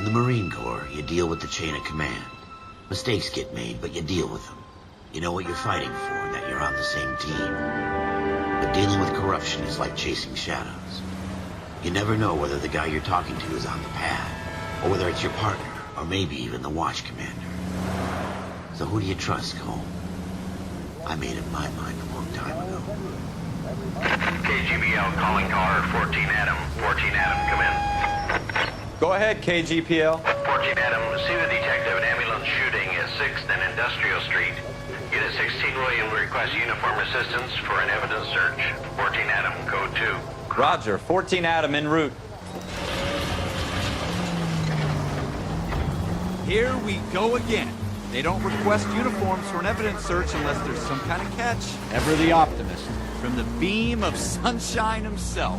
In the Marine Corps, you deal with the chain of command. Mistakes get made, but you deal with them. You know what you're fighting for and that you're on the same team. But dealing with corruption is like chasing shadows. You never know whether the guy you're talking to is on the pad, or whether it's your partner, or maybe even the watch commander. So who do you trust, Cole? I made up my mind a long time ago. KGBL calling car 14 Adam. 14 Adam, come in. Go ahead, KGPL. 14 Adam, see the detective an ambulance shooting at 6th and Industrial Street. Unit 16 William requests uniform assistance for an evidence search. 14 Adam, code 2. Roger, 14 Adam en route. Here we go again. They don't request uniforms for an evidence search unless there's some kind of catch. Ever the optimist. From the beam of sunshine himself.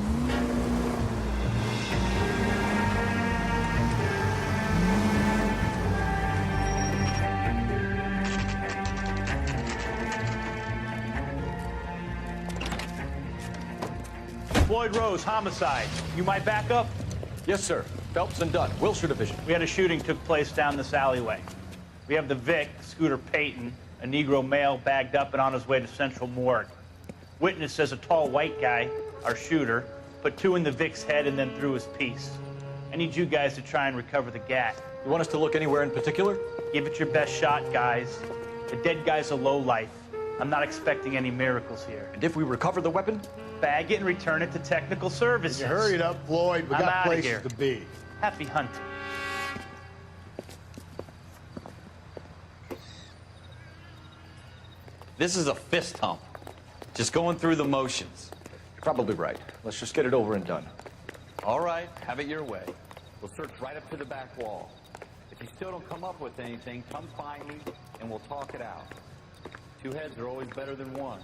Floyd Rose, homicide. You might back up? Yes, sir. Phelps and Dunn, Wilshire Division. We had a shooting took place down this alleyway. We have the Vic, Scooter Payton, a Negro male bagged up and on his way to Central Morgue. Witness says a tall white guy, our shooter, put 2 in the Vic's head and then threw his piece. I need you guys to try and recover the gat. You want us to look anywhere in particular? Give it your best shot, guys. The dead guy's a lowlife. I'm not expecting any miracles here. And if we recover the weapon? Bag it and return it to technical services. You hurry it up, Floyd. We I'm got outta places here. to be. Happy hunting. This is a fist hump. Just going through the motions. You're probably right. Let's just get it over and done. All right, have it your way. We'll search right up to the back wall. If you still don't come up with anything, come find me and we'll talk it out. 2 heads are always better than 1.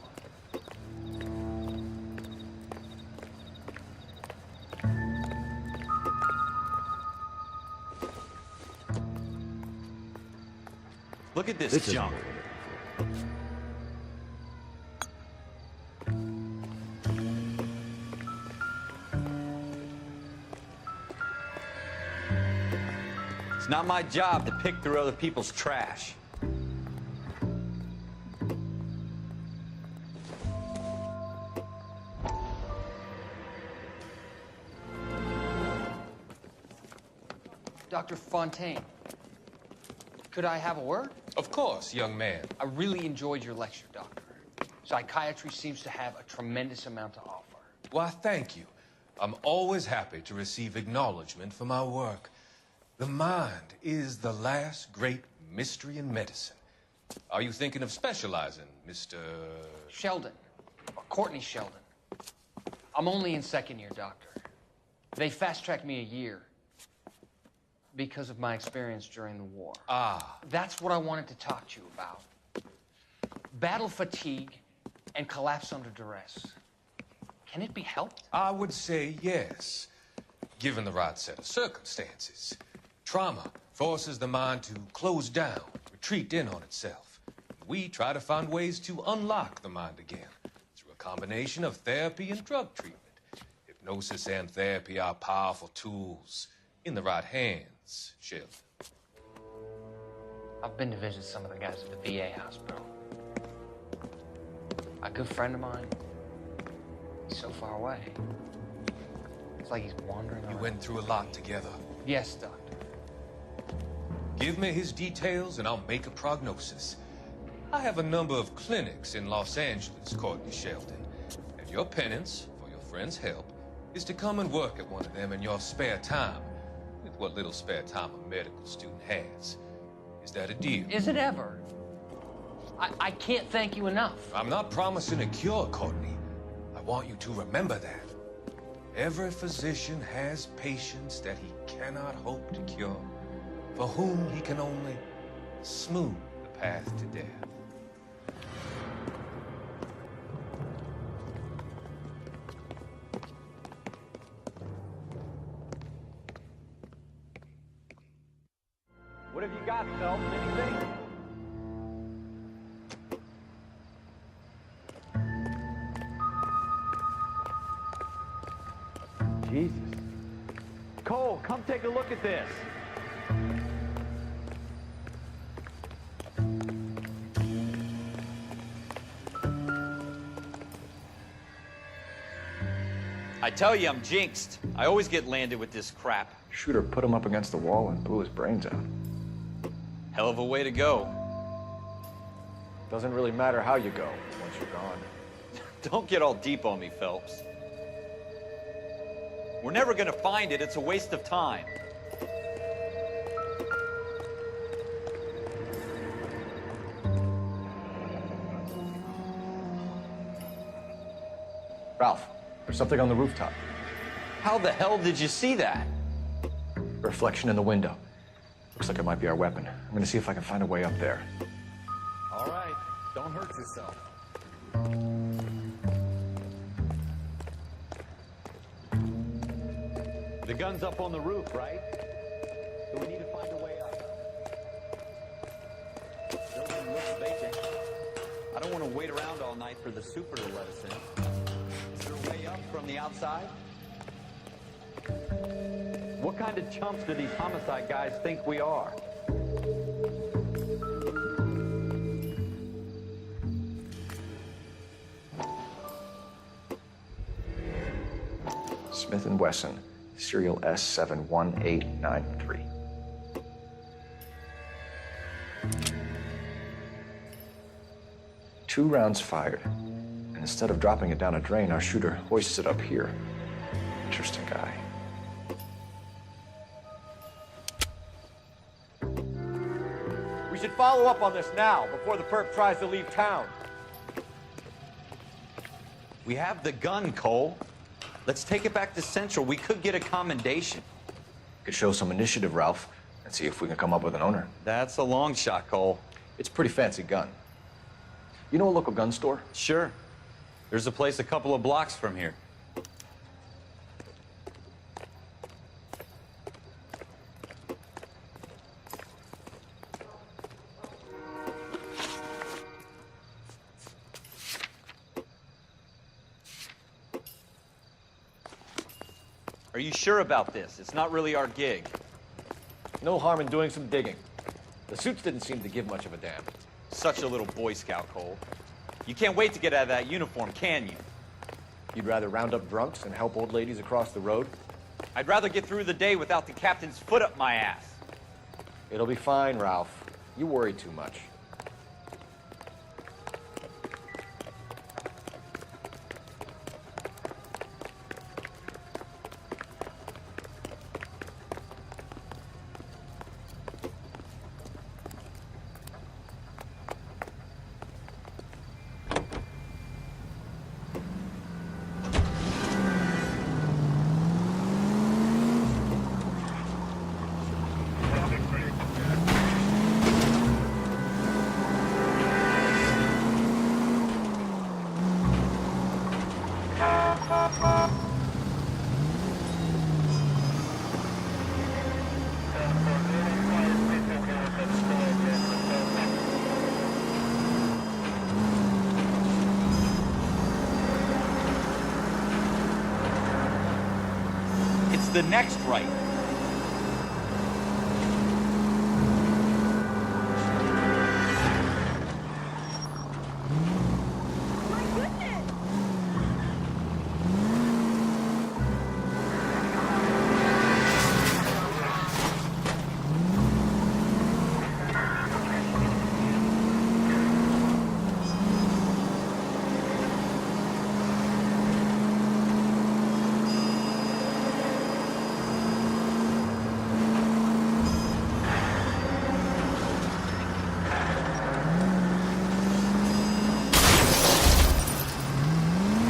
Look at this junk. It's not my job to pick through other people's trash. Dr. Fontaine, could I have a word? Of course, young man. I really enjoyed your lecture, Doctor. Psychiatry seems to have a tremendous amount to offer. Why, thank you. I'm always happy to receive acknowledgement for my work. The mind is the last great mystery in medicine. Are you thinking of specializing, Mr. Sheldon, or Courtney Sheldon. I'm only in 2nd year, Doctor. They fast-tracked me a year because of my experience during the war. Ah. That's what I wanted to talk to you about. Battle fatigue and collapse under duress. Can it be helped? I would say yes, given the right set of circumstances. Trauma forces the mind to close down, retreat in on itself. We try to find ways to unlock the mind again through a combination of therapy and drug treatment. Hypnosis and therapy are powerful tools in the right hands, Sheldon. I've been to visit some of the guys at the VA hospital. A good friend of mine, he's so far away. It's like he's wandering You around. went through a lot together. Yes, Doctor. Give me his details and I'll make a prognosis. I have a number of clinics in Los Angeles, Courtney Sheldon. And your penance, for your friend's help, is to come and work at one of them in your spare time, with what little spare time a medical student has. Is that a deal? Is it ever? I can't thank you enough. I'm not promising a cure, Courtney. I want you to remember that. Every physician has patients that he cannot hope to cure, for whom he can only smooth the path to death. What have you got, Phelps? Anything? Jesus. Cole, come take a look at this. I tell you, I'm jinxed. I always get landed with this crap. Shooter put him up against the wall and blew his brains out. Hell of a way to go. Doesn't really matter how you go once you're gone. Don't get all deep on me, Phelps. We're never gonna find it. It's a waste of time. Ralph, there's something on the rooftop. How the hell did you see that? A reflection in the window. Looks like it might be our weapon. I'm gonna see if I can find a way up there. All right, don't hurt yourself. The gun's up on the roof, right? So we need to find a way up. Building looks vacant. I don't want to wait around all night for the super to let us in. Is there a way up from the outside? What kind of chumps do these homicide guys think we are? Smith & Wesson, serial S71893. Two rounds fired, and instead of dropping it down a drain, our shooter hoists it up here. Interesting guy. We should follow up on this now, before the perp tries to leave town. We have the gun, Cole. Let's take it back to Central. We could get a commendation. Could show some initiative, Ralph, and see if we can come up with an owner. That's a long shot, Cole. It's a pretty fancy gun. You know a local gun store? Sure. There's a place a couple of blocks from here. Are you sure about this? It's not really our gig. No harm in doing some digging. The suits didn't seem to give much of a damn. Such a little Boy Scout, Cole. You can't wait to get out of that uniform, can you? You'd rather round up drunks and help old ladies across the road? I'd rather get through the day without the captain's foot up my ass. It'll be fine, Ralph. You worry too much. It's the next right.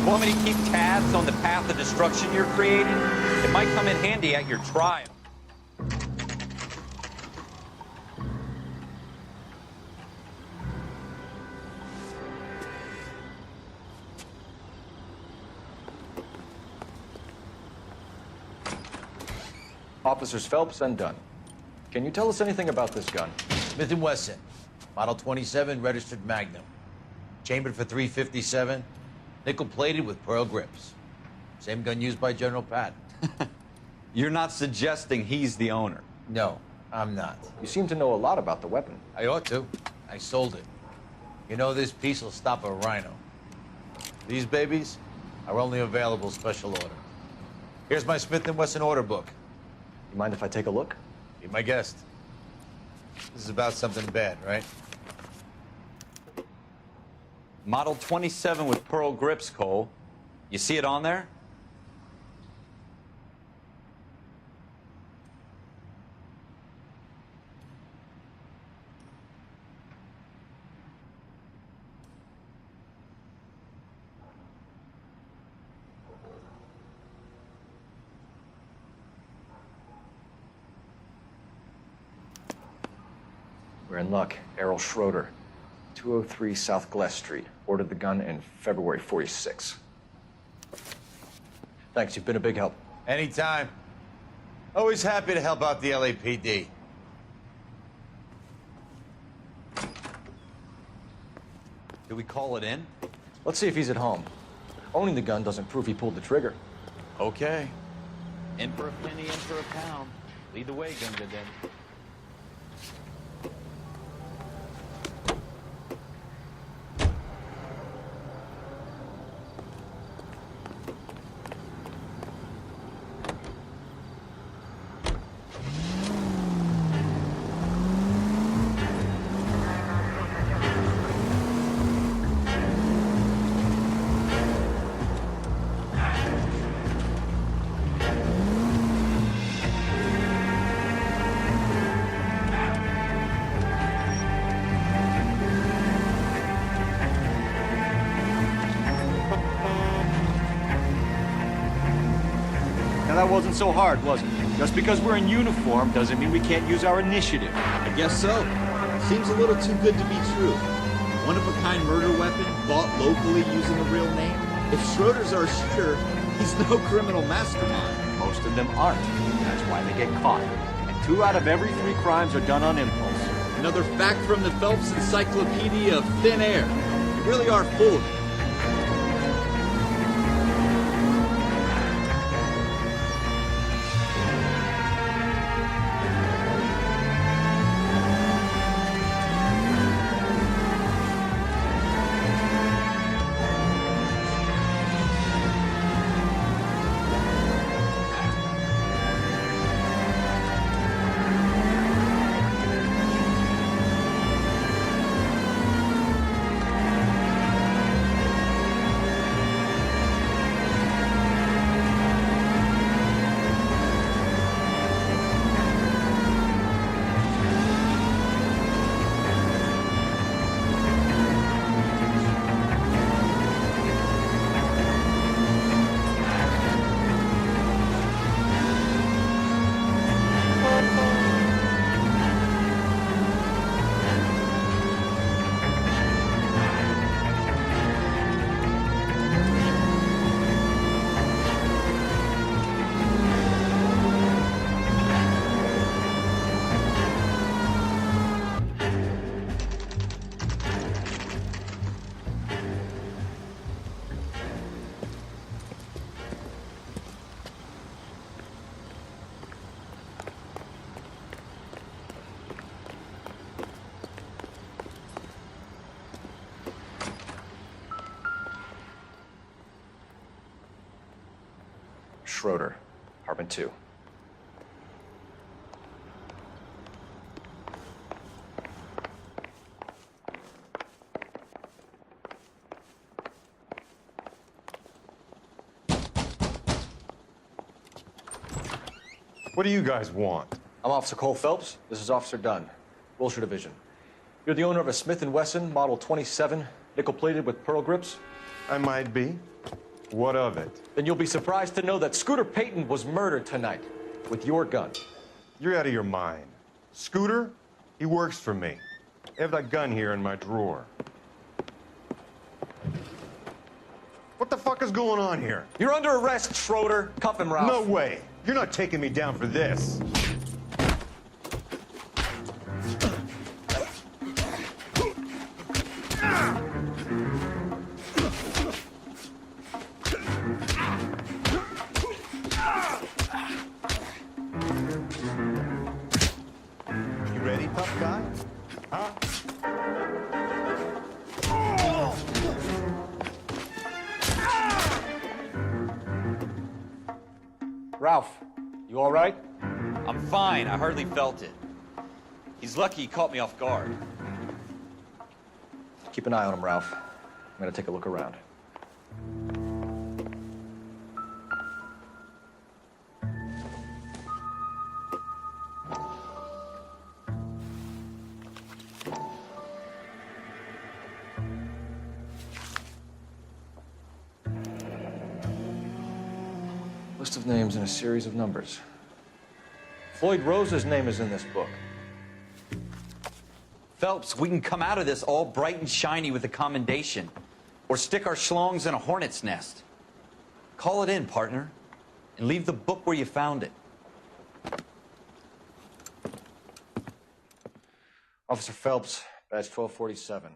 Want me to keep tabs on the path of destruction you're creating? It might come in handy at your trial. Officers Phelps and Dunn. Can you tell us anything about this gun? Smith & Wesson, Model 27, registered Magnum. Chambered for .357, nickel-plated with pearl grips. Same gun used by General Patton. You're not suggesting he's the owner? No, I'm not. You seem to know a lot about the weapon. I ought to. I sold it. You know, this piece will stop a rhino. These babies are only available special order. Here's my Smith & Wesson order book. You mind if I take a look? Be my guest. This is about something bad, right? Model 27 with pearl grips, Cole. You see it on there? We're in luck. Errol Schroeder, 203 South Glass Street. Ordered the gun in February 46. Thanks, you've been a big help. Anytime. Always happy to help out the LAPD. Do we call it in? Let's see if he's at home. Owning the gun doesn't prove he pulled the trigger. Okay. In for a penny, in for a pound. Lead the way, Gunga Den. That wasn't so hard, was it? Just because we're in uniform doesn't mean we can't use our initiative. I guess so. Seems a little too good to be true. One-of-a-kind murder weapon bought locally using a real name. If Schroeder's our shooter, he's no criminal mastermind. Most of them aren't. That's why they get caught. And 2 out of every 3 crimes are done on impulse. Another fact from the Phelps Encyclopedia of Thin Air. You really are full of it. Schroeder, apartment 2. What do you guys want? I'm Officer Cole Phelps. This is Officer Dunn, Wilshire Division. You're the owner of a Smith & Wesson Model 27, nickel-plated with pearl grips? I might be. What of it? Then you'll be surprised to know that Scooter Payton was murdered tonight with your gun. You're out of your mind. Scooter? He works for me. I have that gun here in my drawer. What the fuck is going on here? You're under arrest, Schroeder. Cuff him, Ralph. No way. You're not taking me down for this. You ready, tough guy? Huh? Ralph, you all right? I'm fine. I hardly felt it. He's lucky he caught me off guard. Keep an eye on him, Ralph. I'm gonna take a look around. List of names and a series of numbers. Floyd Rose's name is in this book. Phelps, we can come out of this all bright and shiny with a commendation. Or stick our schlongs in a hornet's nest. Call it in, partner. And leave the book where you found it. Officer Phelps, badge 1247.